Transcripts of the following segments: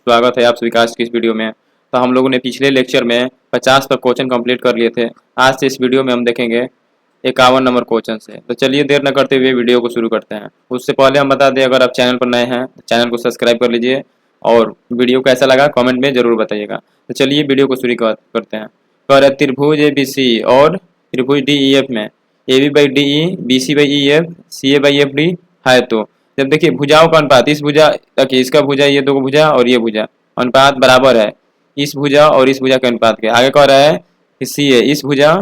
स्वागत है आप सभी का आज की इस वीडियो में। तो हम लोगों ने पिछले लेक्चर में 50 तक क्वेश्चन कंप्लीट कर लिए थे। आज से इस वीडियो में हम देखेंगे 51 नंबर क्वेश्चन से। तो चलिए देर न करते हुए वीडियो को शुरू करते हैं। उससे पहले हम बता दें, अगर आप चैनल पर नए हैं तो चैनल को सब्सक्राइब कर लीजिए और वीडियो कैसा लगा कमेंट में ज़रूर बताइएगा। तो चलिए वीडियो को शुरू करते हैं। कह रहे त्रिभुज ABC और त्रिभुज DEF में AB by DE, BC by EF, CA by FD है। तो जब देखिए भुजाओं का अनुपात, इस भुजा तक इसका भुजा, ये दो भुजा और ये भुजा अनुपात बराबर है इस भुजा और इस भुजा के अनुपात के। आगे कह रहा है कि CA इस भुजा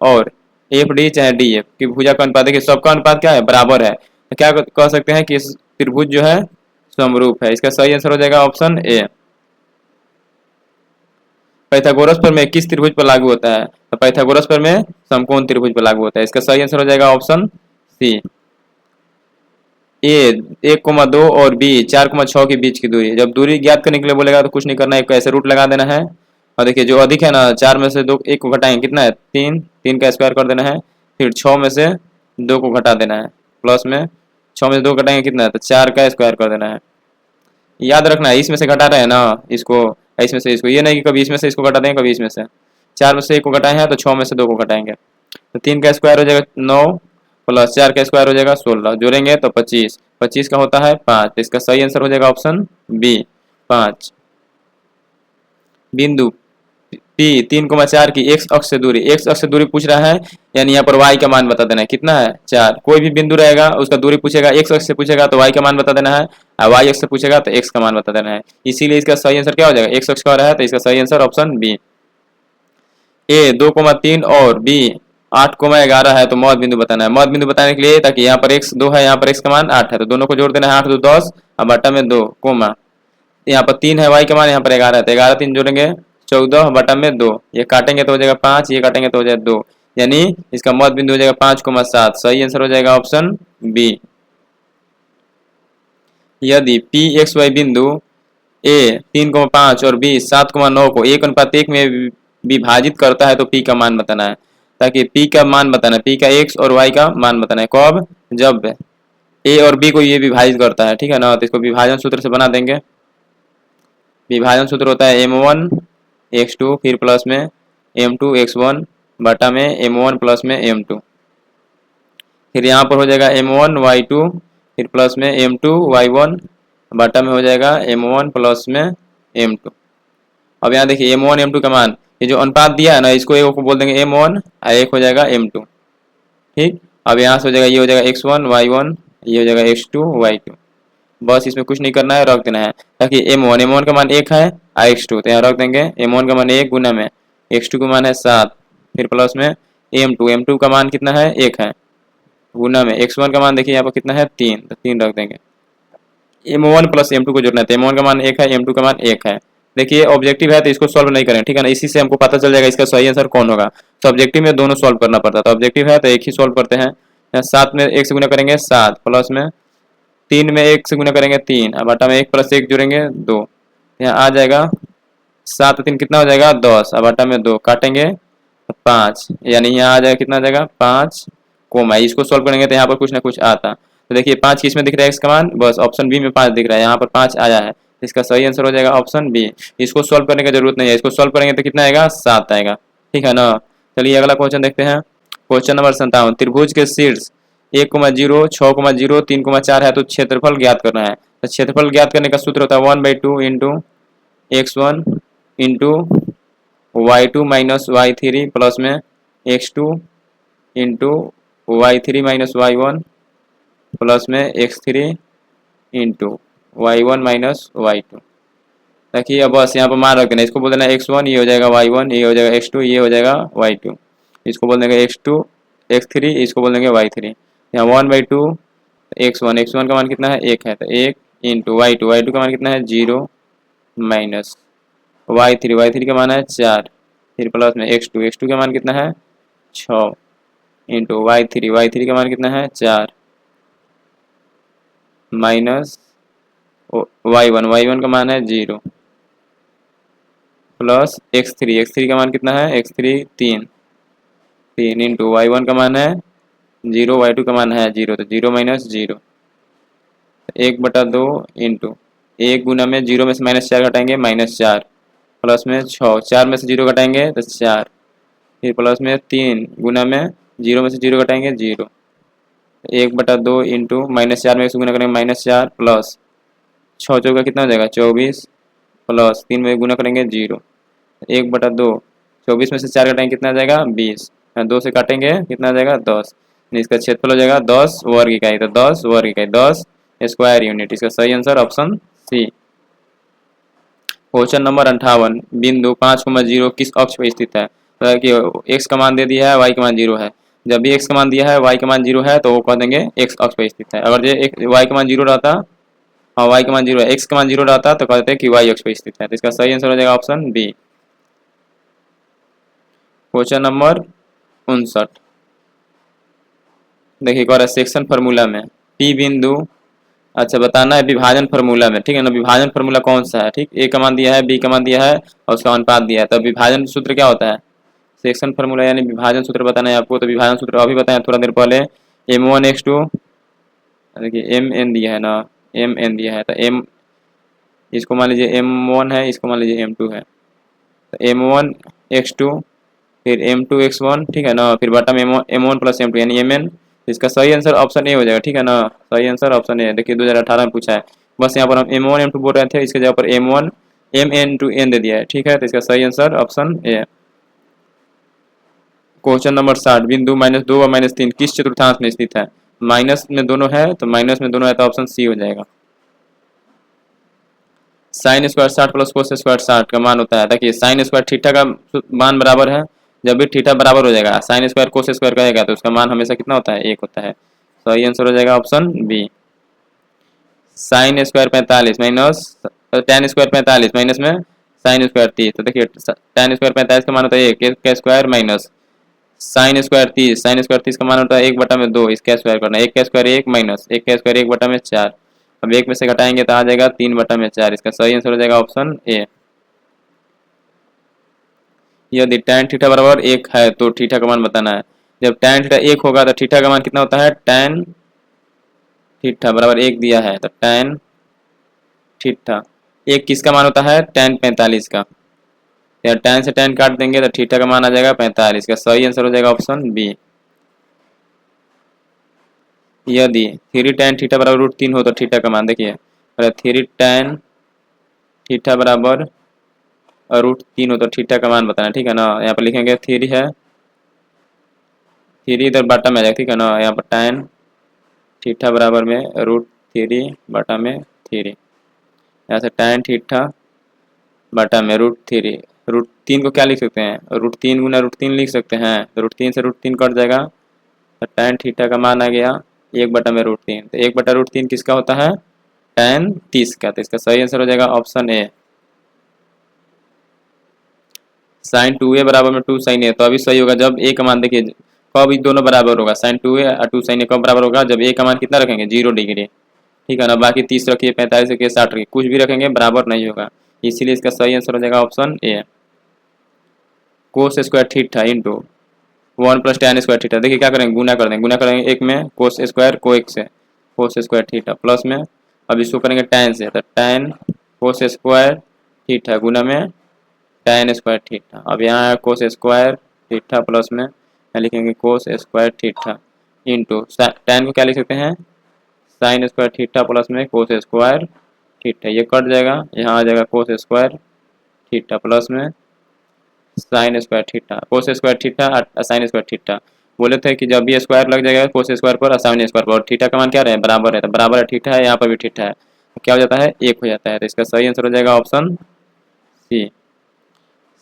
और FD चाहे DF की भुजा का अनुपात, देखिए सबका अनुपात क्या है, बराबर है। तो क्या कह सकते हैं कि इस त्रिभुज जो है समरूप है। इसका सही आंसर हो जाएगा ऑप्शन ए। पाइथागोरस प्रमेय किस त्रिभुज पर लागू होता है? तो पाइथागोरस प्रमेय समकोण त्रिभुज पर लागू होता है। इसका सही आंसर हो जाएगा ऑप्शन सी। ए 1,2 और बी 4,6 के बीच की दूरी। जब दूरी ज्ञात करने के लिए बोलेगा तो कुछ नहीं करना है, एक ऐसे रूट लगा देना है। और देखिए जो अधिक है ना, 4 में से 2 1 को घटाएंगे, कितना है 3, 3 का स्क्वायर कर देना है। फिर 6 में से 2 को घटा देना है, प्लस में 6 में से 2 घटाएंगे कितना है, तो 4 का स्क्वायर कर देना है। याद रखना है इसमें से घटा रहे हैं ना इसको, इसमें से इसको, ये नहीं कि कभी इसमें से इसको घटा देंगे कभी इसमें से। 4 में से 1 को घटाए हैं तो 6 में से 2 को घटाएंगे, तो 3 का स्क्वायर हो जाएगा 9 प्लस 4 का स्क्वायर हो जाएगा 16, जोड़ेंगे तो 25, 25 का होता है 5। तो इसका सही आंसर हो जाएगा ऑप्शन बी 5। बिंदु P 3,4 की एक्स अक्ष से दूरी, एक्स अक्ष से दूरी पूछ रहा है, यानी यहाँ पर y का मान बता देना है, कितना है 4। कोई भी बिंदु रहेगा उसका दूरी पूछेगा, एक्स अक्ष से पूछेगा तो y का मान बता देना है, और y अक्ष से पूछेगा तो x का मान बता देना है। इसीलिए इसका सही आंसर क्या हो जाएगा, एक्स अक्ष का रहा है, तो इसका सही आंसर ऑप्शन बी। ए 2,3 और बी 8,11 है, तो मौत बिंदु बताना है। मौत बिंदु बताने के लिए, ताकि यहाँ पर x 2 है, यहाँ पर x का मान 8 है, तो दोनों को जोड़ देना है, 8 2 10 और बटा में 2 कोमा, यहाँ पर 3 है y का मान, यहाँ पर 11 है, तो 11 3 जोड़ेंगे 14 बटा में 2, ये काटेंगे तो हो जाएगा 5, ये काटेंगे तो हो जाएगा 2, यानी इसका मौत बिंदु हो जाएगा 5,7। सही आंसर हो जाएगा ऑप्शन बी। यदि पी एक्स वाई बिंदु ए 3,5 और बी 7,9 को 1:1 में विभाजित करता है तो पी का मान बताना है। ताकि पी का मान बताना है, पी का एक्स और वाई का मान बताना है कब, जब ए और बी को ये विभाजित करता है, ठीक है ना। तो इसको विभाजन सूत्र से बना देंगे। विभाजन सूत्र होता है m1 x2 फिर प्लस में m2 x1 बटा में m1 प्लस में m2, फिर यहाँ पर हो जाएगा m1 y2 फिर प्लस में m2 y1 बटा में हो जाएगा m1 प्लस में m2। अब यहाँ देखिए m1 m2 का मान, ये जो अनुपात दिया है ना, इसको एक को बोल देंगे m1 और एक हो जाएगा m2, ठीक। अब यहाँ से हो जाएगा, ये हो जाएगा x1 y1, ये हो जाएगा x2 y2। बस इसमें कुछ नहीं करना है, रख देना है, ताकि m1 का मान 1 है और x2, तो यहाँ रख देंगे m1 का मान 1 गुना में x2 का मान है 7, फिर प्लस में m2 का मान कितना है 1 है, गुना में x1 का मान देखिए यहाँ पर कितना है 3, तो 3 रख देंगे। m1 प्लस m2 को जोड़ना है, तो m1 का मान 1 है, m2 का मान 1 है। देखिए ऑब्जेक्टिव है तो इसको सॉल्व नहीं करें, ठीक है ना, इसी से हमको पता चल जाएगा इसका सही आंसर कौन होगा। तो ऑब्जेक्टिव में दोनों सॉल्व करना पड़ता है, तो ऑब्जेक्टिव है तो एक ही सॉल्व करते हैं। यहाँ 7 में 1 से गुना करेंगे 7, प्लस में 3 में 1 से गुना करेंगे 3, अब बटा में 1 प्लस 1 जोड़ेंगे 2, यहाँ आ जाएगा 7 3 कितना हो जाएगा 10, अब बटा में 2 काटेंगे 5, यानी यहाँ आ जाएगा कितना आ जाएगा 5 कोमा। इसको सॉल्व करेंगे तो यहाँ पर कुछ ना कुछ आता। तो देखिए 5 किस में दिख रहा है इसका मान, बस ऑप्शन बी में 5 दिख रहा है, यहाँ पर 5 आया है, इसका सही आंसर हो जाएगा ऑप्शन बी। इसको सॉल्व करने की जरूरत नहीं है, इसको सॉल्व करेंगे तो कितना आएगा 7 आएगा, ठीक है ना। चलिए अगला क्वेश्चन देखते हैं। क्वेश्चन नंबर 57, त्रिभुज के शीर्ष 1,0 6,0 3,4 है, तो क्षेत्रफल ज्ञात करना है। तो क्षेत्रफल ज्ञात करने का सूत्र होता है 1/2 into x1 into y2 minus y3 plus में x2 into y3 minus y1 plus में x3 into y1 minus y2। देखिए अब बस यहाँ पर मान रख देना, इसको बोल देना x1, ये हो जाएगा y1, ये हो जाएगा x2, ये हो जाएगा y2, इसको बोल देंगे x2 x3, इसको बोल देंगे y3। यहाँ 1/2 x1 का मान कितना है 1 है, तो 1 इंटू y2 का मान कितना है 0 माइनस y3 का मान है 4, फिर प्लस में x2 का मान कितना है 6 इंटू y3 का मान कितना है 4 माइनस y1 का मान है 0 प्लस x3 का मान कितना है x3 3 इंटू y1 का मान है 0 y2 का मान है 0, तो 0 माइनस 0 1/2 इंटू 1 गुना में 0 में से -4 घटाएंगे -4, प्लस में 6, 4 में से 0 घटाएंगे तो 4, फिर प्लस में 3 गुना में 0 में से 0 घटाएंगे 0, 1/2 इंटू -4 में 1 गुना करेंगे -4 प्लस 6 चौका कितना हो जाएगा 24 प्लस 3 में गुना करेंगे 0, 1/2, 24 में से 4 घटाएंगे कितना आ जाएगा 20, 2 से काटेंगे कितना आ जाएगा 10, इसका क्षेत्रफल हो जाएगा 10 वर्ग इकाई, तो 10 वर्ग इकाई 10 स्क्वायर यूनिट। इसका सही answer option C. Question number 58, बिंदु 5,0 किस अक्ष पर स्थित है? तो कि x का मान दे दिया है, y का मान 0 है। जब भी x का मान दिया है, y का मान 0 है तो वो कह देंगे x अक्ष पर स्थित है। अगर ये y का मान 0 रहता, हाँ y का मान 0 है, x का मान 0 रहता तो कहते हैं कि y अक्ष पर स्थित है। तो इसका सही आंसर हो जाएगा ऑप्शन बी। क्वेश्चन नंबर 59, देखिए कह रहा है सेक्शन फार्मूला में p बिंदु, अच्छा बताना है विभाजन फार्मूला में, ठीक है ना। विभाजन फार्मूला कौन सा है, ठीक, ए का मान दिया है, बी का मान दिया है और उसका अनुपात दिया है, तब विभाजन सूत्र क्या होता है? सेक्शन फार्मूला यानी विभाजन सूत्र बताना है आपको। तो विभाजन सूत्र अभी बताया थोड़ा देर पहले, m1x2, देखिए mn दिया है ना, mn दिया है, तो m इसको मान लीजिए m1 है, इसको मान लीजिए m2 है, तो m1x2 फिर m2x1, ठीक है ना, फिर बटा में m1 प्लस m2 यानी mn। इसका सही आंसर ऑप्शन ए हो जाएगा, ठीक है ना। सही आंसर ऑप्शन ए। देखिए 2018 में पूछा है, बस यहाँ पर हम m1 m2 बोल रहे थे, इसके जगह पर m1 mn दे दिया है, ठीक है। तो इसका सही answer option A. Question number 60, बिंदु -2 व -3 किस चतुर्थांश में स्थित है? माइनस में दोनों है, तो माइनस में दोनों है तो ऑप्शन सी हो जाएगा। Sine square 60 plus cos square 60 का मान होता है, देखिए साइन स्क्वायर थीटा का मान बराबर है, जब भी थीटा बराबर हो जाएगा साइन स्क्वायर कोस स्क्वायर कहेगा तो उसका मान हमेशा कितना होता है 1 होता है। सही आंसर हो जाएगा option B. Sine square 45 minus ten square 45 minus में साइन स्क्वायर 30, तो देखिए टेन स्क्वायर 45 का मान होता है 1 का square minus sign square 30, sign square 30 का मान होता है 1/2, इसका स्क्वायर करना, 1 का स्क्वायर 1 माइनस 1 का स्क्वायर 1/4, अब 1 में से घटाएंगे तो आ जाएगा 3/4। इसका सही आंसर हो जाएगा ऑप्शन ए। यदि tan थीटा बराबर 1 है तो थीटा का मान बताना है। जब tan थीटा 1 होगा तो थीटा का मान कितना होता है, tan थीटा बराबर 1 दिया है, तो tan थीटा 1 किसका मान होता है, tan 45 का, या tan से tan काट देंगे तो थीटा का मान आ जाएगा 45। का सही आंसर हो जाएगा ऑप्शन बी। यदि 3 tan थीटा बराबर √3 हो तो थीटा का मान देखिए, 3 tan थीटा बराबर √3 हो तो थीटा का मान बताना, ठीक है ना। यहाँ पर लिखेंगे 3 है, 3 इधर बटा में आ जाएगा, ठीक है ना। यहाँ पर tan थीटा बराबर में √3 बटा में 3, यहाँ से tan थीटा बटा में √3, √3 को क्या लिख सकते हैं, √3 गुना √3 लिख सकते हैं, तो √3 से √3 कट जाएगा, तो tan थीटा का मान आ गया 1/√3, तो 1/√3 किसका होता है, tan 30 का। तो इसका सही आंसर हो जाएगा ऑप्शन ए। साइन 2a बराबर में 2 साइन ए, तो अभी सही होगा जब a का मान देखिए कब दोनों बराबर होगा, साइन 2a और 2 साइन ए कब बराबर होगा, जब a का मान कितना रखेंगे 0 डिग्री, ठीक है ना। बाकी 30 रखिए, 45 रखिए, 60 रखिए, कुछ भी रखेंगे बराबर नहीं होगा, इसीलिए इसका सही आंसर हो जाएगा option A. Cos square theta into 1 plus tan square theta, देखिए क्या करेंगे, गुना कर देंगे, गुना करेंगे एक में कोस स्क्वायर को एक से, कोस स्क्वायर थीटा प्लस में अब इसको करेंगे tan से, तो tan कोस स्क्वायर थीटा गुना में tan स्क्वायर थीटा। अब यहाँ कोस स्क्वायर थीटा प्लस में यहाँ लिखेंगे cos square theta into tan को क्या लिख सकते हैं, साइन स्क्वायर थीटा प्लस में कोस स्क्वायर थीटा, ये कट जाएगा, यहाँ आ जाएगा कोस स्क्वायर थीटा प्लस में sine square theta, cos square theta और साइन स्क्वायर थीटा। बोले थे कि जब भी स्क्वायर लग जाएगा कोस स्क्वायर पर और साइन स्क्वायर पर, और थीटा का मान क्या रहे बराबर है, तो बराबर है थीटा है, यहाँ पर भी थीटा है, तो क्या हो जाता है 1 हो जाता है। तो इसका सही आंसर हो जाएगा ऑप्शन सी।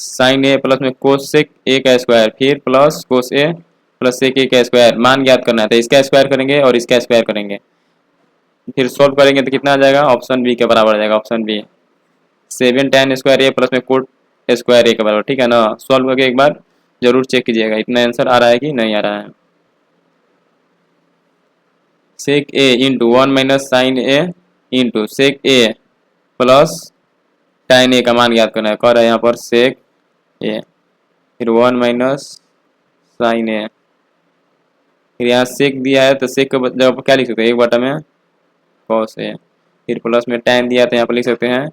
साइन ए प्लस में कोस सेक ए का स्क्वायर फिर प्लस कोस ए प्लस सेक ए का स्क्वायर, मान ज्ञात करना है, तो इसका स्क्वायर करेंगे और इसका स्क्वायर करेंगे, फिर सोल्व करेंगे तो कितना आ जाएगा, ऑप्शन बी के बराबर आ जाएगा, ऑप्शन बी 7 tan स्क्वायर ए प्लस में कोट स्क्वायर ए के बराबर, ठीक है ना। सॉल्व करके एक बार जरूर चेक कीजिएगा इतना आंसर आ रहा है कि नहीं आ रहा है। सेक ए इंटू 1 माइनस साइन ए इंटू सेक ए प्लस tan ए का मान ज्ञात करना है, कह रहा है यहाँ पर सेक ए, फिर 1 माइनस साइन ए, फिर यहाँ सेक दिया है तो सेक का जगह पर क्या लिख सकते हैं 1/में कॉस ए, फिर प्लस में tan दिया तो यहाँ पर लिख सकते हैं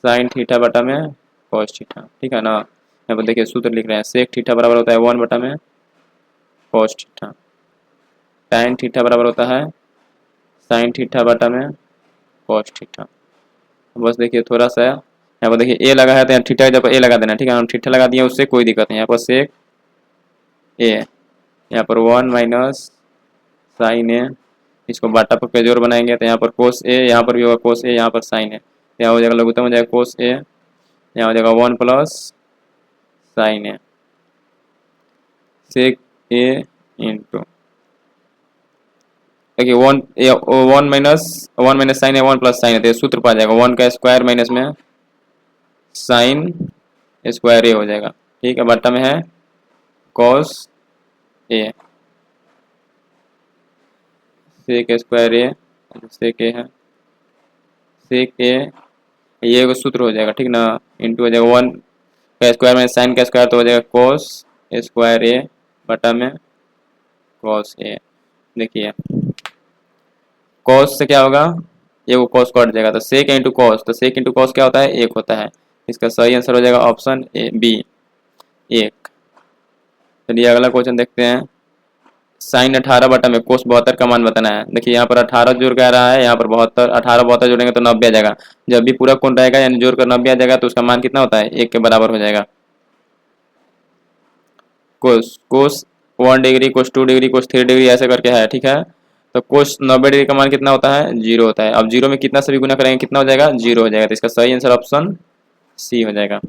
साइन थीटा बटा में कॉस थीटा, ठीक है ना। यहाँ पर देखिए सूत्र लिख रहे हैं, सेक थीटा बराबर होता है 1 बटा में कॉस थीटा, tan थीटा बराबर होता है साइन थीटा बटा में कॉस थीटा। बस देखिए थोड़ा सा यहाँ पर देखिए ए लगा है तो यहाँ थीटा की जगह ए लगा देना, ठीक है। हम थीटा लगा दिए, उससे कोई दिक्कत नहीं। यहाँ पर सेक ए, यहाँ पर 1 माइनस साइन ए, इसको बाटा पर के जोड़ बनाएंगे तो यहाँ पर कोस ए, यहाँ पर भी होगा कोस ए, यहाँ पर साइन ए, यहाँ हो जाएगा लघुत्तम हो जाएगा कोस ए, यहाँ हो जाएगा 1 प्लस साइन ए, सेक ए इंटू देखिए 1 माइनस साइन है 1 प्लस साइन है, तो सूत्र पा जाएगा 1 का स्क्वायर माइनस में साइन स्क्वायर ए हो जाएगा, ठीक है। बट्टा में है कॉस ए, सेक स्क्वायर ए, सेक ए है सेक ए, ये एक सूत्र हो जाएगा, ठीक ना। इंटू हो जाएगा 1 का स्क्वायर माइनस साइन का स्क्वायर तो हो जाएगा कॉस स्क्वायर ए बटा में कॉस ए। देखिए कॉस से क्या होगा, ये वो कॉस कट जाएगा तो सेक इंटू कॉस, तो सेक इंटू कॉस क्या होता है, 1 होता है। इसका सही आंसर हो जाएगा ऑप्शन ए बी 1। चलिए अगला क्वेश्चन देखते हैं। साइन 18 बटा में कोस 72 का मान बताना है। देखिए यहाँ पर 18 जोड़ कह रहा है, यहाँ पर 72, 18 72 जोड़ेंगे तो 90 आ जाएगा। जब भी पूरा कोण रहेगा यानी जोड़ कर 90 आ जाएगा तो उसका मान कितना होता है, 1 के बराबर हो जाएगा। कोस 1 डिग्री, कोस 2 डिग्री, कोस 3 डिग्री ऐसे करके है, ठीक है। तो कोस 90 डिग्री का मान कितना होता है, 0 होता है। अब 0 में कितना से भी गुना करेंगे कितना हो जाएगा, 0 हो जाएगा। तो इसका सही आंसर ऑप्शन सी हो जाएगा।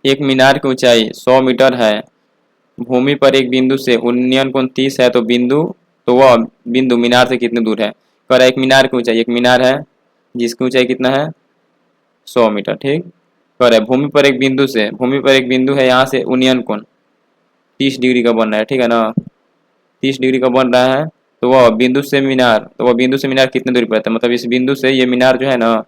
एक मीनार की ऊंचाई 100 मीटर है, भूमि पर एक बिंदु से उन्नयन कोण 30 है, तो वह बिंदु मीनार से कितनी दूर है। कर एक मीनार की ऊंचाई, एक मीनार है जिसकी ऊंचाई कितना है 100 मीटर, ठीक। कर है भूमि पर एक बिंदु है, यहाँ से उन्नयन कोण 30 डिग्री का बन रहा है, ठीक है ना। 30 डिग्री का बन रहा है तो वह बिंदु से मीनार कितने दूरी पर है, मतलब इस बिंदु से ये मीनार जो है ना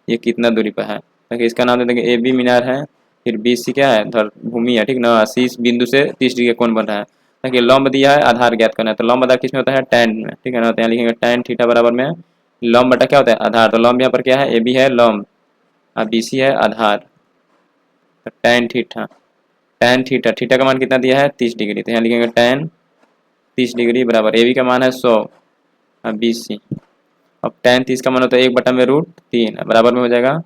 ये कितना दूरी पर है। देखिए इसका नाम दे देंगे ए बी मीनार है, फिर बी सी क्या है धर भूमि है, ठीक ना। सी इस बिंदु से 30 डिग्री का कोण बन रहा है। देखिए लंब दिया है, आधार ज्ञात करना है, तो लंब आधार किसमें होता है, टैन में, ठीक है ना। तो यहाँ लिखेंगे टैन थीटा बराबर में लंब बटा क्या होता है, आधार। तो लंब यहाँ पर क्या है, ए बी है लंब और बी सी है आधार, तो टैन थीटा, थीटा का मान कितना दिया है 30 डिग्री, तो यहाँ लिखेंगे टैन 30 डिग्री बराबर ए बी का मान है 100 और बी सी। अब टैन 30 का मान होता है 1 बटा में √3 बराबर में हो जाएगा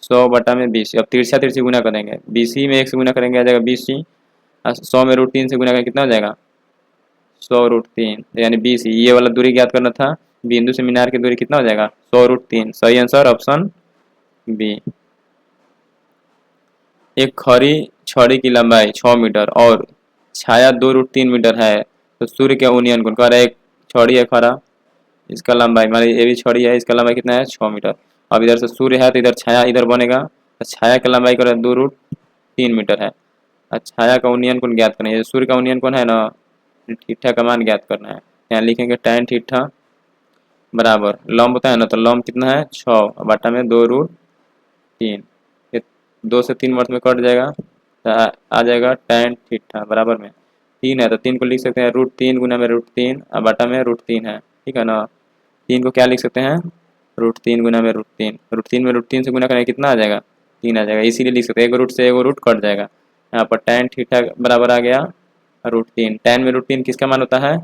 100 बटा में BC। अब तिरछा गुना करेंगे, BC में 1 से गुना करेंगे आ जाएगा BC, और 100 में √3 से गुना करेंगे कितना हो जाएगा 100 √3, यानी BC। ये वाला दूरी ज्ञात करना था, बिंदु से मीनार की दूरी कितना हो जाएगा 100 √3। सही आंसर ऑप्शन बी। एक खड़ी छड़ी की लंबाई 6 मीटर और छाया 2 √3 मीटर है, तो सूर्य के उन्नयन कोण, कह रहा है एक छड़ी है खड़ा, इसका लंबाई मान लीजिए ये भी छड़ी है, इसका लंबाई कितना है 6 मीटर। अब इधर से सूर्य है तो इधर छाया इधर बनेगा, तो छाया का लंबाई कर 2 √3 मीटर है। और छाया का उन्नयन कोण ज्ञात करना है, सूर्य का उन्नयन कोण है ना, थीटा का मान ज्ञात करना है। यहाँ लिखेंगे tan थीटा बराबर लंब होता है ना, तो लंब कितना है 6 बटा में 2 √3, ये 2 से 3 वर्ष में कट जाएगा तो आ जाएगा tan थीटा बराबर में 3 है, तो 3 को लिख सकते हैं √3 गुना में √3 और बटा में √3 है, ठीक है ना। 3 को क्या लिख सकते हैं √3 गुना में √3 में √3 से गुना करेंगे कितना आ जाएगा 3 आ जाएगा, इसीलिए लिख सकते हैं एक रूट से एक रूट कट जाएगा। यहाँ पर tan थीटा बराबर आ गया √3। tan में √3 किसका मान होता है,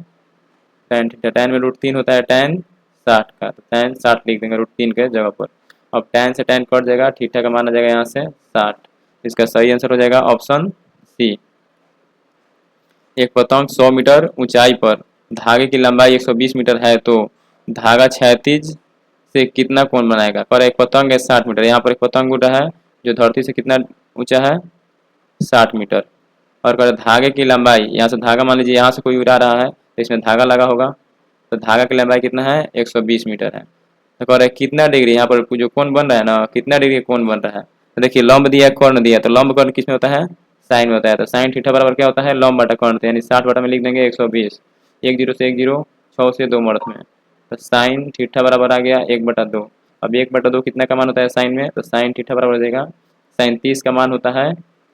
tan थीटा, tan में √3 होता है tan 60 का, तो tan 60 लिख देंगे √3 के जगह पर। अब tan से tan कट जाएगा, थीटा का मान आ जाएगा यहाँ से 60। इसका सही आंसर हो जाएगा ऑप्शन सी। एक पतंग 100 मीटर ऊंचाई पर धागे की लंबाई 120 मीटर है, तो धागा क्षैतिज से कितना कोण बनाएगा। पर एक पतंग है 60 मीटर, यहाँ पर एक पतंग उड़ा है जो धरती से कितना ऊंचा है 60 मीटर, और कर धागे की लंबाई, यहाँ से धागा मान लीजिए यहाँ से कोई उड़ा रहा है तो इसमें धागा लगा होगा, तो धागा की लंबाई कितना है 120 मीटर है। तो कह रहे कितना डिग्री यहाँ पर जो कोण बन रहा है ना, कितना डिग्री कोण बन रहा है। तो देखिए लंब दिया कर्ण दिया, तो लंब कर्ण किसमें होता है साइन में होता है, तो साइन थीटा बराबर क्या होता है लंब बटा कर्ण, यानी 60 बटा में लिख देंगे 120, 1 0 से 1 0 6 से 2 मर्थ में, तो साइन थीटा बराबर आ गया 1/2। अब 1/2 कितना का मान होता है साइन में, तो साइन थीटा बराबर हो जाएगा साइन 30 का मान होता है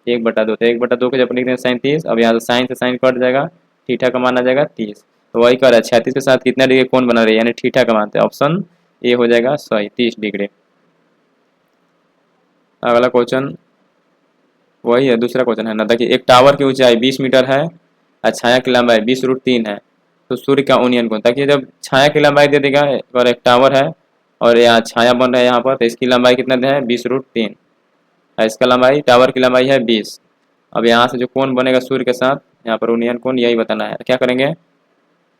1/2, तो 1/2 को जब लिख देंगे साइन 30। अब यहाँ से साइन कट जाएगा, थीटा का मान आ जाएगा 30, तो वही कह रहा है 36 के साथ कितना डिग्री कोण बना रही है, यानी थीटा का मान है। ऑप्शन ए हो जाएगा सही, 30 डिग्री। अगला क्वेश्चन वही है, दूसरा क्वेश्चन है ना। देखिए एक टावर की ऊंचाई 20 मीटर है और छाया की लंबाई 20√3 है, तो सूर्य का उन्नयन कोण। ताकि जब छाया की लंबाई दे देगा, और एक टावर है और यहाँ छाया बन रहा है यहाँ पर, तो इसकी लंबाई कितना है 20√3, और इसका लंबाई, टावर की लंबाई है 20। अब यहाँ से जो कोण बनेगा सूर्य के साथ, यहाँ पर उन्नयन कोण यही बताना है। क्या करेंगे,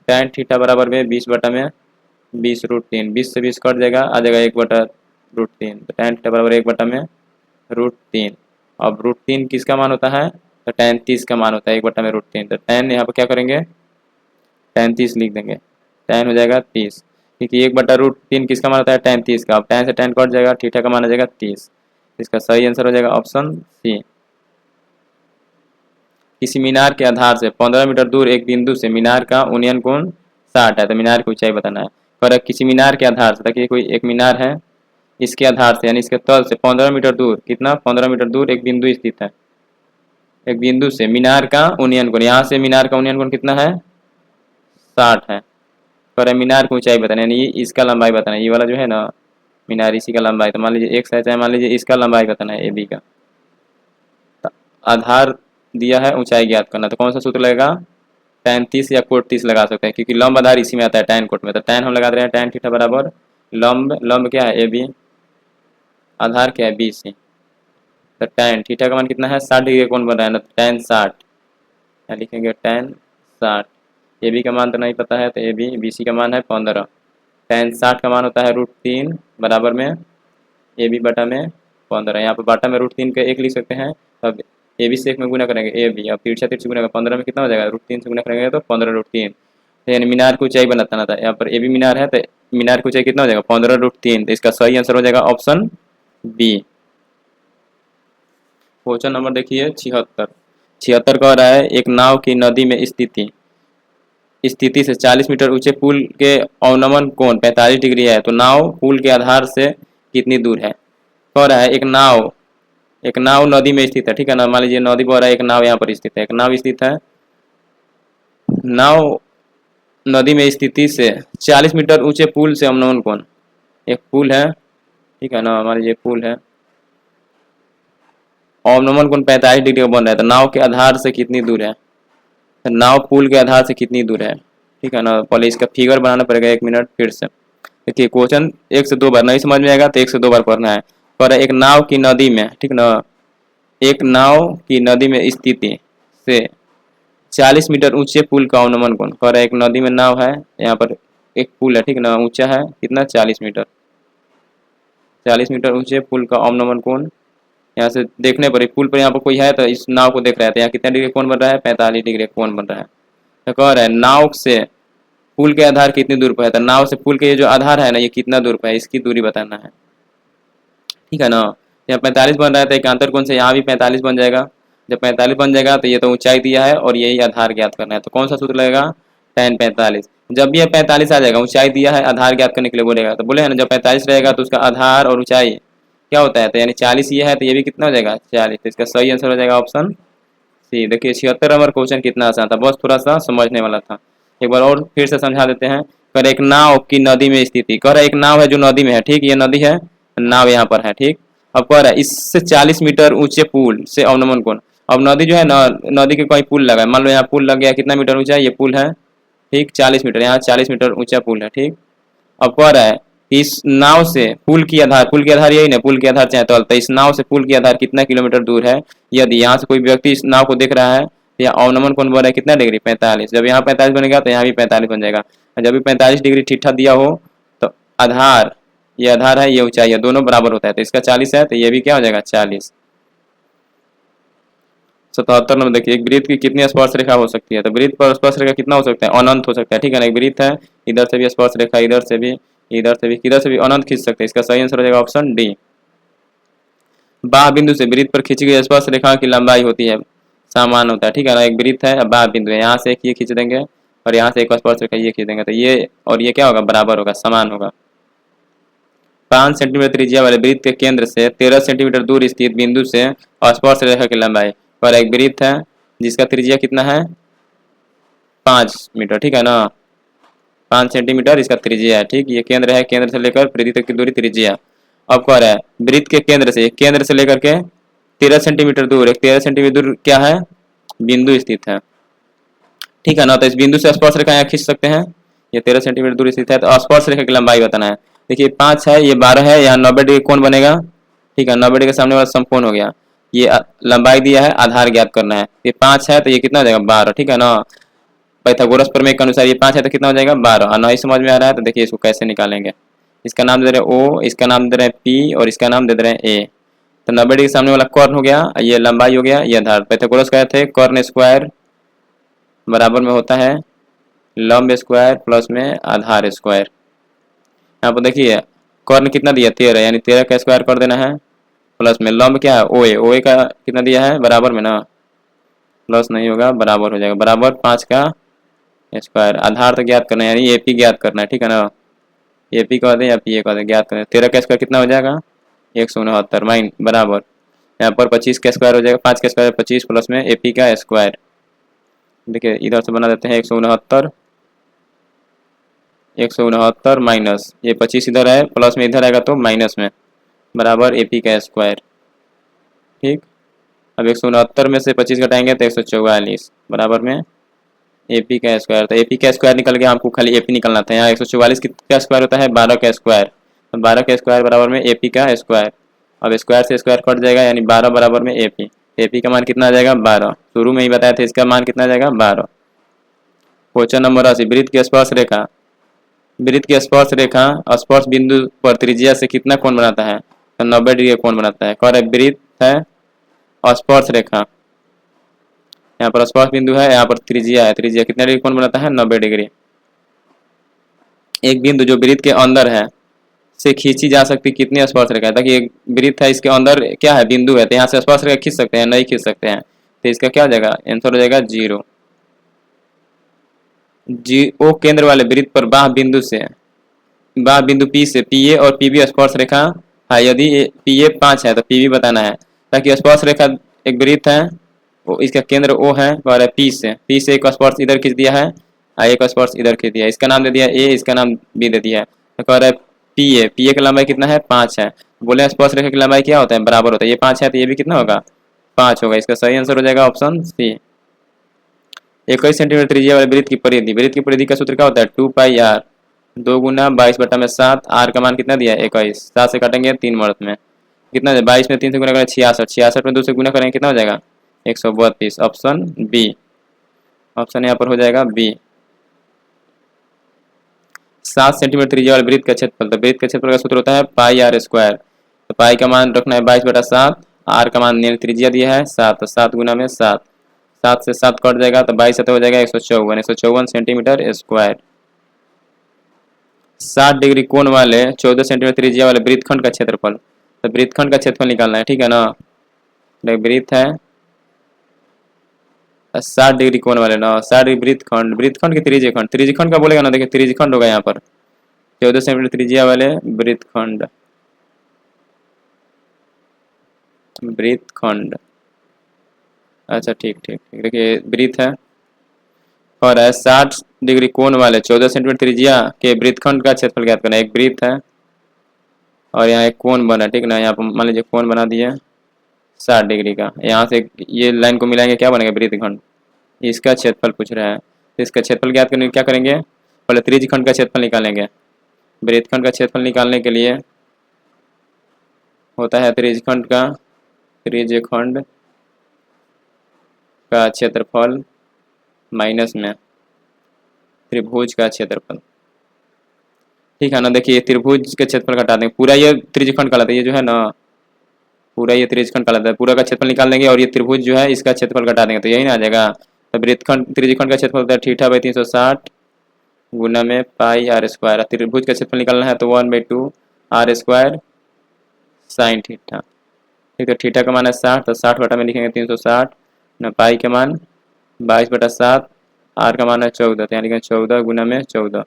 tan थीटा बराबर में 20 बटा में 20√3, 20 से 20 कट जाएगा, आ जाएगा 1/√3, तो tan थीटा बराबर 1 बटा में √3। अब √3 किसका मान होता है, तो tan 30 का मान होता है 1 बटा में √3। तो tan यहाँ पर क्या करेंगे, tan 30 लिख देंगे, tan हो जाएगा 30, क्योंकि 1 बटा √3 किसका मान होता है tan 30 का। अब tan से tan कट जाएगा, थीटा का मान आ जाएगा 30। इसका सही आंसर हो जाएगा ऑप्शन सी। किसी मीनार के आधार से 15 मीटर दूर एक बिंदु से मीनार का उन्नयन कोण 60 है, तो मीनार की ऊंचाई बताना है। पर किसी मीनार के आधार से, देखिए कोई एक मीनार है, इसके आधार से यानी इसके तल से 15 मीटर दूर, कितना 15 मीटर दूर एक बिंदु स्थित है। एक बिंदु से मीनार का उन्नयन कोण, यहाँ से मीनार का उन्नयन कोण कितना है 60 है। पर मीनार की ऊंचाई बताना है, यानी इसका लंबाई बताना है, ये वाला जो है ना मीनार, इसी का लंबाई। तो मान लीजिए x है, चाहे मान लीजिए इसका लंबाई बताना है AB का। आधार दिया है, ऊंचाई ज्ञात करना, तो कौन सा सूत्र लगेगा, tan 30 या कोट 30 लगा सकते हैं, क्योंकि लंब आधार इसी में आता है tan कोट में। तो tan हम लगा रहे हैं tan थीटा बराबर लंब क्या है AB, आधार क्या है BC। तो tan थीटा का मान कितना है 60 डिग्री कोण बन रहा है ना, तो tan 60 क्या लिखेंगे, tan 60। AB का मान तो नहीं पता है, तो AB BC का मान है 15, tan 60 का मान होता है √3 बराबर में AB बटा में 15। यहाँ पर बटा में √3 के 1 लिख सकते हैं, तब AB से 1 में गुना करेंगे AB, अब तिरछा तिरछा गुना 15 में कितना हो जाएगा, √3 से गुना करेंगे तो 15√3। तो यानी मीनार की ऊंचाई बनाना था, यहाँ पर AB मीनार है, तो मीनार की ऊंचाई कितना हो जाएगा 15√3। तो इसका सही आंसर हो जाएगा ऑप्शन बी। क्वेश्चन नंबर देखिए 76 कह रहा है एक नाव की नदी में स्थिति से 40 मीटर ऊंचे पुल के अवनमन कोण 45 डिग्री है, तो नाव पुल के आधार से कितनी दूर है। कह रहा है एक नाव नदी में स्थित है, ठीक है ना। मान लीजिए नदी बह रहा है, एक नाव यहाँ पर स्थित है, एक नाव स्थित है। नाव नदी में स्थिति से 40 मीटर ऊंचे पुल से अवनमन कोण, एक पुल है, ठीक है ना, मान लीजिए पुल है, अवनमन कोण 45 डिग्री का बन रहा है, तो नाव के आधार से कितनी दूर है, तो नाव पुल के आधार से कितनी दूर है, ठीक है ना। पहले इसका फिगर बनाना पड़ेगा, 1 मिनट फिर से। देखिए क्वेश्चन 1 से 2 बार नहीं समझ में आएगा, तो 1 से 2 बार पढ़ना है। पर एक नाव की नदी में, ठीक ना, एक नाव की नदी में स्थिति से 40 मीटर ऊंचे पुल का अवनमन कोण। पर एक नदी में नाव है, यहाँ पर एक पुल है, ठीक ना, ऊंचा है कितना 40 मीटर, 40 मीटर ऊंचे पुल का अवनमन कोण। यहाँ से देखने पर पुल पर यहाँ पर कोई है, तो इस नाव को देख रहा है, तो यहाँ कितना डिग्री कोण बन रहा है 45 डिग्री कोण बन रहा है। तो कह रहा है नाव से पुल के आधार कितनी दूर पर है, तो नाव से पुल के ये जो आधार है ना, ये कितना दूर पर है, इसकी दूरी बताना है, ठीक है ना। यहाँ 45 बन रहा है, तो एक अंतर कोण से यहाँ भी 45 बन जाएगा। जब 45 बन जाएगा तो ये तो ऊंचाई दिया है और यही आधार ज्ञात करना है, तो कौन सा सूत्र लगेगा, tan 45। जब भी ये 45 आ जाएगा, ऊंचाई दिया है, आधार ज्ञात करने के लिए बोलेगा, तो बोले है ना जब 45 रहेगा तो उसका आधार और ऊंचाई क्या होता है, तो यानी 40 ये है, तो ये भी कितना हो जाएगा 40। तो इसका सही आंसर हो जाएगा ऑप्शन सी। देखिए 76 नंबर क्वेश्चन कितना आसान था, बस थोड़ा सा समझने वाला था। एक बार और फिर से समझा देते हैं। कर एक नाव की नदी में स्थिति, कह रहा एक नाव है जो नदी में है, ठीक, ये नदी है, नाव यहाँ पर है, ठीक। अब कह रहा है इससे 40 मीटर ऊंचे पुल से अवनमन कोण। अब नदी जो है ना, नदी के कोई पुल लगा है, मान लो यहाँ पुल लग गया, कितना मीटर ऊंचा है ये पुल है, ठीक, 40 मीटर, यहाँ 40 मीटर ऊंचा पुल है, ठीक। अब कह रहा है इस नाव से पुल की आधार यही ना, पुल की आधार चाहे तो इस नाव से पुल की आधार कितना किलोमीटर दूर है। यदि यहाँ से कोई व्यक्ति इस नाव को देख रहा है, तो यहाँ अवनमन कोण बन रहा है कितना डिग्री 45। जब यहाँ 45 बनेगा तो यहाँ भी 45 बन जाएगा। जब भी 45 डिग्री ठीठा दिया हो, तो आधार, ये आधार है, ये ऊंचाई है, दोनों बराबर होता है, तो इसका 40 है, तो ये भी क्या हो जाएगा 40। 77 नंबर देखिए एक वृत्त की कितनी स्पर्श रेखा हो सकती है, तो वृत्त पर स्पर्श रेखा कितना हो सकता है, अनंत हो सकता है, ठीक है ना। एक वृत्त है, इधर से भी स्पर्श रेखा, इधर से भी, किधर से भी अनंत खींच सकते हैं। इसका सही आंसर हो जाएगा ऑप्शन डी। बाह बिंदु से वृत्त पर खींची गई स्पर्श रेखा की लंबाई होती है, समान होता है, ठीक है ना। एक वृत्त है, बाह बिंदु है, यहाँ से एक ये खींच देंगे और यहाँ से एक स्पर्श रेखा ये खींच देंगे, तो ये और ये क्या होगा, बराबर होगा, समान होगा। 5 सेंटीमीटर त्रिज्या वाले वृत्त के केंद्र से 13 सेंटीमीटर दूर स्थित बिंदु से स्पर्श रेखा की लंबाई। पर एक वृत्त है जिसका त्रिज्या कितना है 5 मीटर, ठीक है ना। 5 सेंटीमीटर इसका त्रिज्या है। ठीक, ये केंद्र है, केंद्र से लेकर परिधि तक की दूरी त्रिज्या। अब कह रहा है वृत्त के केंद्र से लेकर के 13 सेंटीमीटर दूर, एक 13 सेंटीमीटर दूर क्या है, बिंदु स्थित है। ठीक है ना, तो इस बिंदु से स्पर्श रेखा यहाँ खींच सकते हैं। ये 13 सेंटीमीटर दूर स्थित है, तो स्पर्श रेखा की लंबाई बताना है। देखिए 5 है, ये 12 है, यहाँ 90 डिग्री कोण बनेगा। ठीक है, 90 डिग्री के सामने वाला समकोण हो गया। ये लंबाई दिया है, आधार ज्ञात करना है। ये 5 है तो ये कितना हो जाएगा, 12। ठीक है ना, पाइथागोरस प्रमेय के अनुसार ये 5 है तो कितना हो जाएगा, 12। और नहीं समझ में आ रहा है तो देखिए इसको कैसे निकालेंगे। इसका नाम दे रहे हैं O, इसका नाम दे रहे हैं P और इसका नाम दे रहे हैं A। तो 90 डिग्री सामने वाला कर्ण हो गया, ये लंबाई हो गया, ये आधार। पाइथागोरस कहे थे कर्ण स्क्वायर बराबर में होता है लंब स्क्वायर प्लस में आधार स्क्वायर। यहाँ पर देखिए कर्ण कितना दिया, 13, यानी 13 का स्क्वायर कर देना है, प्लस में लंब क्या है, OA का कितना दिया है, बराबर में ना, प्लस नहीं होगा, बराबर हो जाएगा, बराबर 5 का स्क्वायर। आधार तो ज्ञात करना है, यानी AP ज्ञात करना है। ठीक है ना, AP कह दें या PA कह दें, ज्ञात करें। 13 का स्क्वायर कितना हो जाएगा, 169 माइन बराबर, यहाँ पर 25 का स्क्वायर हो जाएगा, 5 का स्क्वायर 25 प्लस में AP का स्क्वायर। देखिए इधर से बना देते हैं 169 माइनस ये 25 इधर है, प्लस में इधर आएगा तो माइनस में, बराबर AP का स्क्वायर। ठीक, अब 169 में से 25 घटाएंगे तो 144 बराबर में AP का स्क्वायर। तो AP का स्क्वायर निकल गया, हमको खाली AP निकलना था। यहाँ 144 का स्क्वायर होता है 12 का स्क्वायर, तो 12 का स्क्वायर बराबर में AP का स्क्वायर। अब स्क्वायर से स्क्वायर कट जाएगा, यानी 12 बराबर में AP। AP का मान कितना आ जाएगा, 12। शुरू में ही बताया था इसका मान कितना आ जाएगा, 12। क्वेश्चन नंबर 80, वृत्त की स्पर्श रेखा। वृत्त की स्पर्श रेखा स्पर्श बिंदु पर त्रिज्या से कितना कोण बनाता है, तो 90 डिग्री कोण बनाता है। कह रहे वृत्त है स्पर्श रेखा, यहाँ पर स्पर्श बिंदु है, यहाँ पर त्रिज्या है, त्रिज्या कितना डिग्री कोण बनाता है, 90 डिग्री। एक बिंदु जो वृत्त के अंदर है से खींची जा सकती कितनी स्पर्श रेखा है, ताकि एक वृत्त है इसके अंदर क्या है, बिंदु है, तो यहाँ से स्पर्श रेखा खींच सकते हैं, नहीं खींच सकते हैं, तो इसका क्या हो जाएगा, आंसर हो जाएगा 0। O केंद्र वाले वृत्त पर बाह्य बिंदु P से PA और PB स्पर्श रेखा है। यदि PA 5 है तो PB बताना है, ताकि स्पर्श रेखा एक वृत्त है, वो इसका केंद्र O है, और P से एक स्पर्श इधर खींच दिया है और एक स्पर्श इधर खींच दिया है। इसका नाम दे दिया A, इसका नाम B दे दिया है। तो कह रहा है PA की लंबाई कितना है, 5 है। बोले स्पर्श रेखा की लंबाई क्या होता है, बराबर होता है। ये 5 है तो ये भी कितना होगा, 5 होगा। इसका सही आंसर हो जाएगा ऑप्शन C। 21 सेंटीमीटर त्रिज्या वाले वृत्त की परिधि का सूत्र क्या होता है, 2πr, 2 गुना 22/7। R का मान कितना दिया है, 21। 7 से काटेंगे 3 मर्द में कितना है, 22 में 3 से गुना करें 66, 66 में 2 से गुना करेंगे कितना हो जाएगा, 132। ऑप्शन B, ऑप्शन यहाँ पर हो जाएगा B। 7 सेंटीमीटर त्रिज्या वाले वृत्त का क्षेत्रफल, तो वृत्त का क्षेत्रफल का सूत्र होता है πr स्क्वायर। तो पाई का मान रखना है 22/7, R का मान त्रिज्या दिया है 7, तो 7 गुना में 7, 7 से 7 कट जाएगा तो 22 हो जाएगा 154 सेंटीमीटर स्क्वायर। 60 डिग्री कोण वाले 14 सेंटीमीटर त्रिज्या वाले वृत्तखंड का क्षेत्रफल, तो वृत्तखंड का क्षेत्रफल निकालना है। ठीक है ना, वृत्त है 60 डिग्री कोण वाले ना, 60 डिग्री वृत्तखंड की त्रिज्यखंड का बोलेगा ना, देखिए त्रिज्यखंड होगा यहाँ पर 14 सेंटीमीटर त्रिज्या वाले वृत्तखंड। अच्छा ठीक, देखिए वृत्त है और 60 डिग्री कोण वाले 14 सेंटीमीटर त्रिज्या के वृत्तखंड का क्षेत्रफल ज्ञात करना है। एक वृत्त है और यहाँ एक कोण बना, ठीक ना, यहाँ पर मान लीजिए कोण बना दिया 60 डिग्री का, यहाँ से ये लाइन को मिलाएंगे क्या बनेगा, वृत्तखंड। इसका क्षेत्रफल पूछ रहा है, तो इसका क्षेत्रफल ज्ञात करने क्या करेंगे, पहले त्रिज्यखंड का क्षेत्रफल निकालेंगे। वृत्तखंड का क्षेत्रफल निकालने के लिए होता है त्रिज्यखंड का क्षेत्रफल माइनस में त्रिभुज का क्षेत्रफल। ठीक है ना, देखिए त्रिभुज के क्षेत्रफल घटा देंगे, पूरा ये त्रिज्यखंड कहलाता है, ये जो है ना पूरा ये त्रिज्यखंड कहलाता है, पूरा का क्षेत्रफल निकाल देंगे और ये त्रिभुज जो है इसका क्षेत्रफल घटा देंगे, तो यही ना आ जाएगा। तो वृत्तखंड त्रिज्यखंड का क्षेत्रफल होता है θ/360 गुना में πr स्क्वायर। त्रिभुज का क्षेत्रफल निकालना है तो 1/2 r स्क्वायर साइन थीटा। ठीक है, थीटा का मान है 60, तो 60 बटा में लिखेंगे 360 न, पाई का मान 22/7, आर का मान है 14, तो यहाँ लिखेंगे 14 गुना में 14।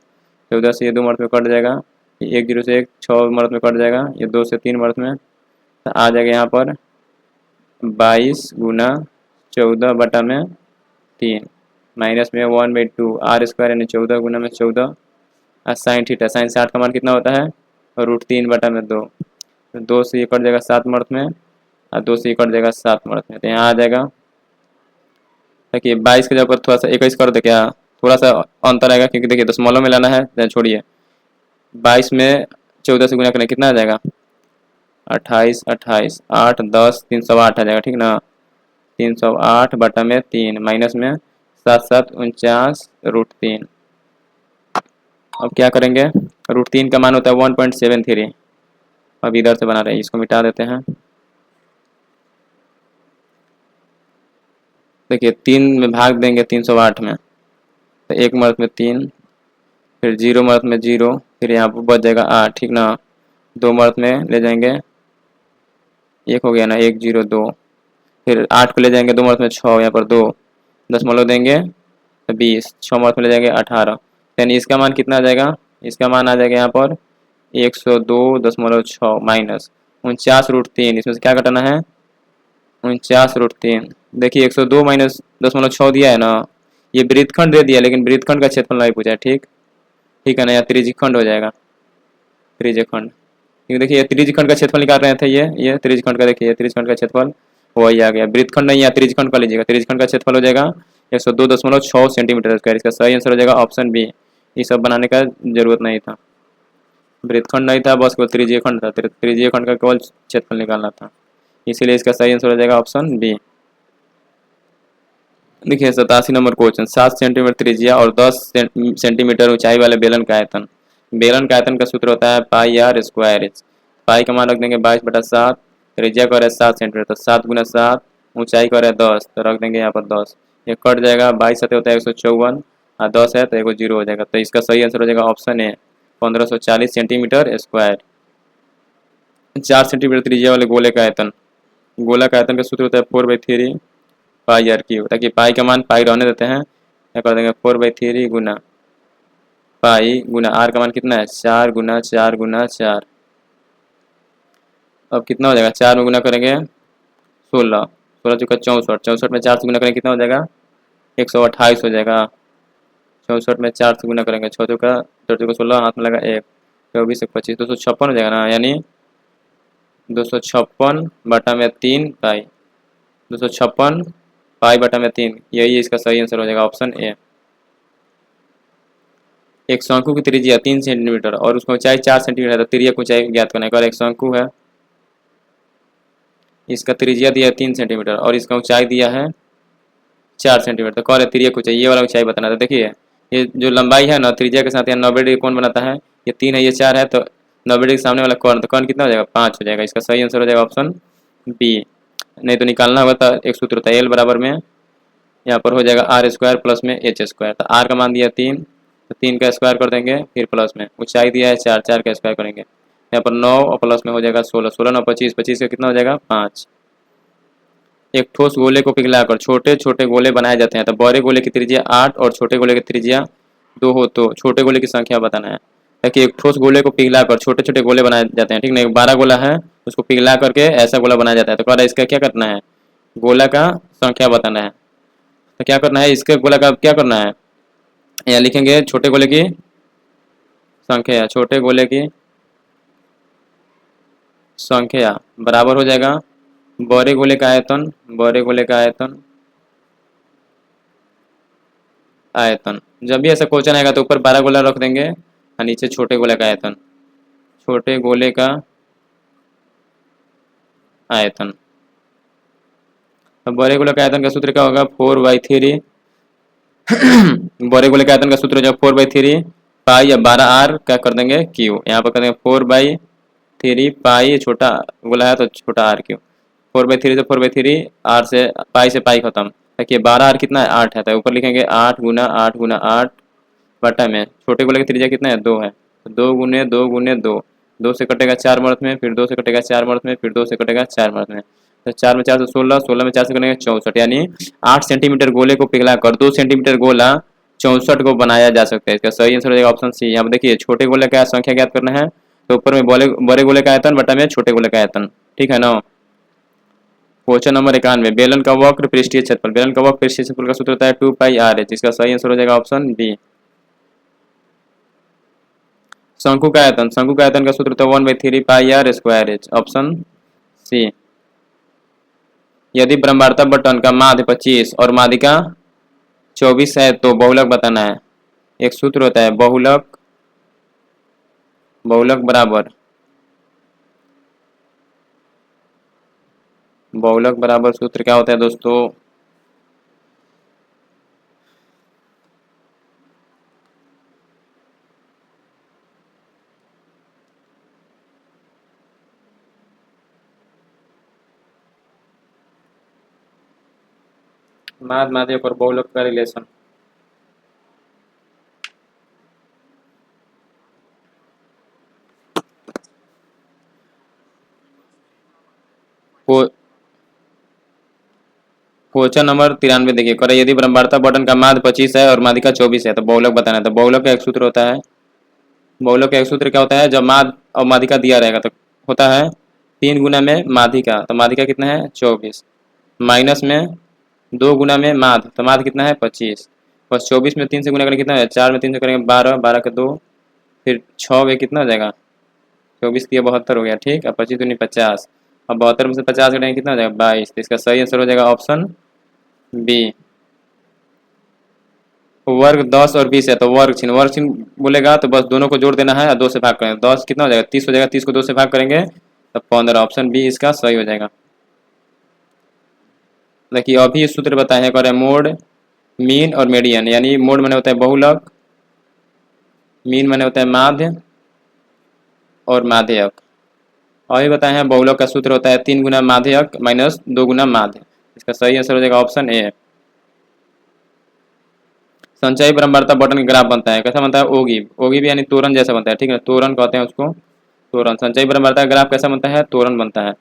14 से ये 2 मर्द में कट जाएगा, 1 0 से 1 6 मर्द में कट जाएगा, ये 2 से 3 मर्द में, तो आ जाएगा यहाँ पर 22 गुना 14 बटा में 3 माइनस में 1/2 r स्क्वायर यानी 14 गुना में 14 साइन थीटा, साइन 60 का मान कितना होता है √3/2। 2 से ये कट जाएगा 7 मर्थ में और 2 से ये कट जाएगा 7 मर्थ में, तो यहाँ आ जाएगा। देखिए 22 के जगह पर थोड़ा सा 21 कर दे, क्या थोड़ा सा अंतर आएगा क्योंकि देखिए दशमलव में लाना है, छोड़िए 22 में 14 से गुना करना कितना आ जाएगा 28, 28 8 10 308 आ जाएगा, ठीक ना। 308/3 माइनस में 7 7 49√3। अब क्या करेंगे, √3 का मान होता है 1.73। अब इधर से बना रहे हैं, इसको मिटा देते हैं। देखिए 3 में भाग देंगे 308 में, तो 1 मर्थ में 3, फिर 0 मर्थ में 0, फिर यहाँ पर बच जाएगा 8, ठीक ना। 2 मर्थ में ले जाएंगे 1 हो गया ना, 1 0 2, फिर 8 को ले जाएंगे 2 मर्थ में 6, यहाँ पर 2 दशमलव देंगे तो 20, 6 मर्थ में ले जाएंगे 18, यानी इसका मान कितना आ जाएगा, इसका मान आ जाएगा यहाँ पर 102.6 माइनस 49√3। इसमें से क्या घटाना है 49√3। देखिए 102 माइनस 0.6 दिया है ना, ये वृत्तखंड दे दिया लेकिन वृत्तखंड का क्षेत्रफल नहीं पूछा है, ठीक है ना। या त्रिज्यखंड हो जाएगा, त्रिज्यखंड, क्योंकि देखिए त्रिज्यखंड का क्षेत्रफल निकाल रहे थे, ये त्रिज्यखंड का, देखिए त्रिज्यखंड का क्षेत्रफल वही आ गया, वृत्तखंड नहीं है, त्रिज्यखंड का लीजिएगा। त्रिज्यखंड का क्षेत्रफल हो जाएगा 102.6 सेंटीमीटर स्क्वायर। इसका सही आंसर हो जाएगा ऑप्शन बी। ये सब बनाने का जरूरत नहीं था, वृत्तखंड नहीं था, बस केवल त्रिज्यखंड था, त्रिज्यखंड का केवल क्षेत्रफल निकालना था, इसीलिए इसका सही आंसर हो जाएगा ऑप्शन बी। देखिए 87 नंबर क्वेश्चन, 7 सेंटीमीटर त्रिज्या और 10 सेंटीमीटर ऊंचाई वाले बेलन का आयतन। बेलन का आयतन का सूत्र होता है πr²। पाई का मान रख देंगे 22/7, त्रिज्या का है 7 सेंटीमीटर, तो 7 × 7, ऊंचाई का है 10, तो रख देंगे यहाँ पर 10। ये कट जाएगा, 22 सतह होता है 154 और 10 है तो एगो 0 हो जाएगा, तो इसका सही आंसर हो जाएगा option A 1540 centimetre square. 4 centimetre त्रिज्या वाले गोले का आयतन, गोला का आयतन का सूत्र होता है 4/3 πr3, ताकि पाई का मान पाई रहने देते हैं, क्या कर देंगे 4/3 गुना पाई गुना आर का मान कितना है 4 × 4 × 4। अब कितना हो जाएगा, 4 में गुना करेंगे 16, 16 चुका 64, 64 में 4 से गुना करेंगे कितना हो जाएगा 128 हो जाएगा। 64 में 4 से गुना करेंगे 6 चुका 4 चुका 16, हाथ में लगा 1, 24 1 25, 256 हो जाएगा ना, यानी 256/3 पाई, 256 π/3, यही इसका सही आंसर हो जाएगा ऑप्शन ए। एक शंकु की त्रिज्या 3 सेंटीमीटर और उसकी ऊंचाई 4 सेंटीमीटर है, तो त्रिज्या की ऊंचाई ज्ञात करना है। एक शंकु है, इसका त्रिज्या दिया है 3 सेंटीमीटर और इसका ऊंचाई दिया है 4 सेंटीमीटर, तो कह रहे त्रिज्या की ऊंचाई, ये वाला ऊंचाई बताना था। देखिए ये जो लंबाई है ना त्रिज्या के साथ यहाँ 90 डिग्री कोण बनाता है, ये 3 है ये 4 है, तो 90 डिग्री सामने वाला कोण, तो कोण कितना हो जाएगा 5 हो जाएगा। इसका सही आंसर हो जाएगा ऑप्शन बी। नहीं तो निकालना होगा तो एक सूत्र होता है एल बराबर में यहाँ पर हो जाएगा r² प्लस में h², तो r का मान दिया 3, तो 3 का स्क्वायर कर देंगे, फिर प्लस में ऊंचाई दिया है 4, 4 का स्क्वायर करेंगे, यहाँ पर 9 और प्लस में हो जाएगा 16, 16 9 25, 25 का कितना हो जाएगा 5। एक ठोस गोले को पिघलाकर छोटे छोटे गोले बनाए जाते हैं, तो बड़े गोले की त्रिज्या 8 और छोटे गोले की त्रिज्या 2 हो तो छोटे गोले की संख्या बताना है। ताकि एक ठोस गोले को पिघलाकर छोटे छोटे गोले बनाए जाते हैं, ठीक नहीं, 12 गोला है उसको पिघला करके ऐसा गोला बनाया जाता है, तो कह रहा है इसका क्या करना है गोला का संख्या बताना है। तो क्या करना है, इसके गोला का क्या करना है, यहाँ लिखेंगे छोटे गोले की संख्या, छोटे गोले की संख्या बराबर हो जाएगा बड़े गोले का आयतन, बड़े गोले का आयतन, आयतन। जब भी ऐसा क्वेश्चन आएगा तो ऊपर 12 गोला रख देंगे और नीचे छोटे गोले का आयतन, छोटे गोले का आयतन। अब बड़े गोले का आयतन का सूत्र क्या होगा 4/3 बड़े गोले का आयतन का सूत्र जो 4/3 पाई या 12r क्या कर देंगे क्यू, यहाँ पर कर देंगे 4/3 पाई, छोटा गोला है तो छोटा r क्यू, 4/3 से 4/3 r से पाई से पाई खत्म, देखिए 12r कितना है 8 है, तो ऊपर लिखेंगे 8 × 8 × 8 बटा में छोटे गोले की त्रिज्या कितना है 2 है, तो 2 × 2 × 2, 2 से कटेगा 4 मर्थ में, फिर 2 से कटेगा 4 मर्थ में, फिर 2 से कटेगा 4 मर्थ में, तो 4 में 4 से 16, 16 में 4 से कटेंगे 64, यानी 8 सेंटीमीटर गोले को पिघला कर 2 सेंटीमीटर गोला 64 को बनाया जा सकता है। इसका सही आंसर हो जाएगा ऑप्शन सी। यहाँ पर देखिए छोटे गोले का संख्या ज्ञात करना है, तो ऊपर में बड़े गोले का आयतन बटा में छोटे गोले का आयतन, ठीक है ना। क्वेश्चन नंबर 91, बेलन का वक्र पृष्ठीय क्षेत्रफल, बेलन का वक्र पृष्ठीय क्षेत्रफल का सूत्र होता है 2πr, इसका सही आंसर हो जाएगा ऑप्शन बी। शंकु का आयतन का सूत्र तो 1/3πr²h, ऑप्शन सी। यदि ब्रह्मांडता बटन का माध्य 25 और माध्यिका 24 है तो बहुलक बताना है। एक सूत्र होता है बहुलक बराबर सूत्र क्या होता है दोस्तों? माध्यक और बहुलक का रिलेशन। क्वेश्चन नंबर 93 देखिए, करे यदि ब्रह्मांडता बटन का माध्य 25 है और माध्यिका 24 है तो बहुलक बताना है। तो बहुलक का एक सूत्र होता है, बहुलक का एक सूत्र क्या होता है? जब माध्य और माध्यिका दिया रहेगा तो होता है 3 गुना में माध्यिका, तो माध्यिका कितना है 24, माइनस में 2 गुना में माध्य, तो माध्य कितना है 25, बस 24 में 3 से गुना करेंगे कितना है, 4 में 3 से करेंगे 12, 12 के 2, फिर 6 में कितना हो जाएगा 24 की 72 हो गया, ठीक। अब 25 दूनी 50, अब 72 में से 50 करेंगे कितना हो जाएगा 22, तो इसका सही आंसर हो जाएगा ऑप्शन बी। वर्ग 10 और 20 है तो वर्ग चिन्ह बोलेगा तो बस दोनों को जोड़ देना है और 2 से भाग करेंगे, 10 कितना हो जाएगा 30 हो जाएगा, 30 को 2 से भाग करेंगे तो 15, ऑप्शन बी इसका सही हो जाएगा। देखिए अभी इस सूत्र बताए हैं, करें मोड, मीन और मीडियन, यानी मोड माने होता है बहुलक, मीन माने होता है माध्य और माध्यक। अभी बताए हैं बहुलक का सूत्र होता है 3 गुना माध्यक माइनस 2 गुना माध्य, इसका सही आंसर हो जाएगा ऑप्शन ए। संचयी ब्रह्मांडता बटन का ग्राफ बनता है, कैसा बनता है? ओगी भी यानी तोरण जैसा बनता है, ठीक है, तोरण कहते हैं उसको, तोरण। संचयी ब्रह्मांडता का ग्राफ कैसा बनता है? तोरण बनता है।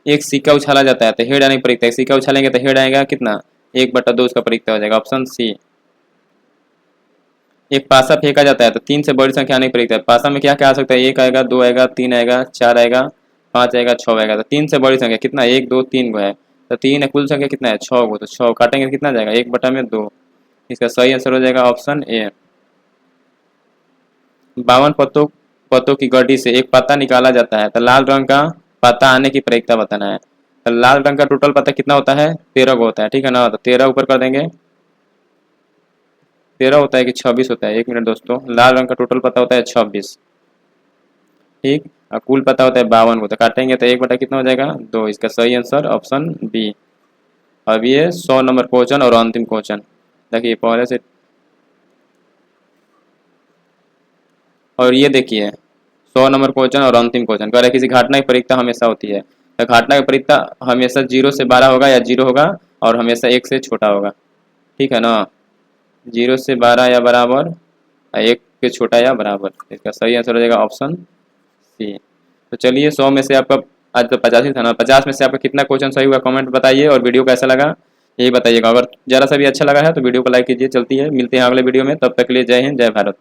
एक सिक्का उछाला जाता है तो हेड आने की परीक्षा, एक सिक्का उछालेंगे तो हेड आएगा कितना 1/2 उसका परीक्षा हो जाएगा, ऑप्शन सी। एक पासा फेंका जाता है तो 3 से बड़ी संख्या आने की परीक्षा, पासा में क्या क्या आ सकता है? 1 आएगा, 2 आएगा, 3 आएगा, 4 आएगा, 5 आएगा, 6 आएगा, तो 3 से बड़ी संख्या कितना 1 2 3 गो है, तो 3 है, कुल संख्या कितना है 6 गो, तो 6 काटेंगे तो कितना जाएगा 1/2, इसका सही आंसर हो जाएगा ऑप्शन ए। 52 पत्तों की गड्डी से एक पत्ता निकाला जाता है तो लाल रंग का पत्ता आने की प्रयोगता बताना है। तो लाल रंग का टोटल पत्ता कितना होता है? 13 को होता है, ठीक है ना, तो 13 ऊपर कर देंगे, 13 होता है कि 26 होता है, 1 मिनट दोस्तों, लाल रंग का टोटल पत्ता होता है 26, ठीक, और कुल पत्ता होता है 52 को, तो काटेंगे तो 1 बटा कितना हो जाएगा 2, इसका सही आंसर ऑप्शन बी। अब ये 100 नंबर क्वेश्चन और अंतिम क्वेश्चन देखिए पहले से, और ये देखिए 100 नंबर क्वेश्चन और अंतिम क्वेश्चन कह रहे किसी घटना की परीक्षा हमेशा होती है, तो घटना की परीक्षा हमेशा 0 से 12 होगा या 0 होगा और हमेशा 1 से छोटा होगा, ठीक है ना, 0 से 12 या बराबर, 1 के छोटा या बराबर, इसका सही आंसर हो जाएगा ऑप्शन सी। तो चलिए 100 में से आपका आज तो 85 था ना, 50 में से आपका कितना क्वेश्चन सही हुआ कमेंट बताइए, और वीडियो कैसा लगा यही बताइएगा। अगर जरा सा भी अच्छा लगा है तो वीडियो को लाइक कीजिए। चलती है, मिलते हैं अगले वीडियो में, तब तक के लिए जय हिंद जय भारत।